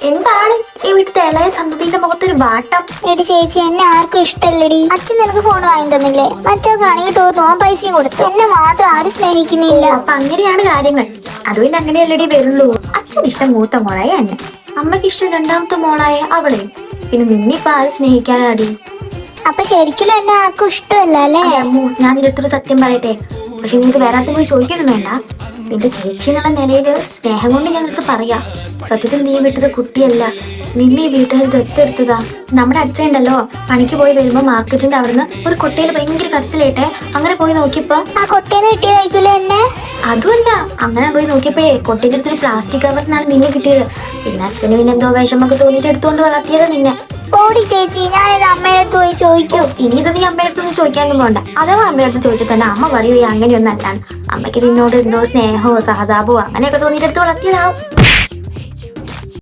എന്താണ് ഈ വീട്ടിലത്തെ ഇളയ സന്തതിന്റെ മുഖത്തൊരു വാട്ടം? എടി ചേച്ചി, എന്നെ ആർക്കും ഇഷ്ടല്ലടി. അച്ഛൻ നിനക്ക് ഫോൺ വാങ്ങി തന്നില്ലേ? മറ്റൊക്കെയാണെങ്കിൽ ടൂറിന് പോകാൻ പൈസയും കൊടുത്തു. എന്നെ മാത്രം ആരും സ്നേഹിക്കുന്നില്ല. അപ്പൊ അങ്ങനെയാണ് കാര്യങ്ങൾ. അത് പിന്നെ അങ്ങനെയല്ലടി വരുള്ളൂ. അച്ഛൻ ഇഷ്ടം മൂത്ത മോളായ എന്നെ, അമ്മയ്ക്ക് ഇഷ്ടം രണ്ടാമത്തെ മോളായ അവളെയും. പിന്നെ നിന്നിപ്പോ ആരും സ്നേഹിക്കാനാടി? അപ്പൊ ശരിക്കും എന്നെ ആർക്കും ഇഷ്ടമല്ല അല്ലേ? അമ്മു, ഞാൻ ഇതിലൊരു സത്യം പറയട്ടെ. പക്ഷെ നിനക്ക് വേറെ ആർക്കും പോയി ചോദിക്കൊന്നും വേണ്ട. നിന്റെ ചേച്ചി എന്നുള്ള നിലയില് സ്നേഹം കൊണ്ട് ഞാൻ അടുത്ത് പറയാം. സത്യത്തിൽ നീ വിട്ടത് കുട്ടിയല്ല, നിന്നെ ഈ വീട്ടുകാർ ദത്തെടുത്തതാ. നമ്മുടെ അച്ഛൻ ഉണ്ടല്ലോ, പണിക്ക് പോയി വരുമ്പോ മാർക്കറ്റിന്റെ അവിടുന്ന് ഒരു കൊട്ടയിൽ ഭയങ്കര കരച്ചിലേട്ടെ. അങ്ങനെ പോയി നോക്കിയപ്പോ ആ കൊട്ടേന്ന് കിട്ടിയതായിരിക്കൂലേ എന്നെ? അതുമല്ല, അങ്ങനെ പോയി നോക്കിയപ്പോഴേ കൊട്ടയുടെ അടുത്തൊരു പ്ലാസ്റ്റിക് കവറിനാണ് നിന്നെ കിട്ടിയത്. പിന്നെ അച്ഛന് പിന്നെ എന്തോ വിഷമൊക്കെ തോന്നിയിട്ട് എടുത്തുകൊണ്ട് വളർത്തിയത് നിന്നെ. ഓടി ചേച്ചി, ഞാനിത് അമ്മയുടെ അടുത്ത് പോയി ചോദിക്കും. ഇനി ഇത് നീ അമ്മയുടെ അടുത്തൊന്നും ചോദിക്കാനും പോണ്ട. അഥവാ അമ്മയുടെ അടുത്ത് ചോദിച്ചാൽ തന്നെ അമ്മ പറയൂ അങ്ങനെയൊന്നും അല്ലാണ്. അമ്മയ്ക്ക് നിന്നോട് എന്തോ സ്നേഹമോ സഹതാപമോ അങ്ങനെയൊക്കെ തോന്നിയിട്ട് എടുത്ത് വളർത്തിയതാവും.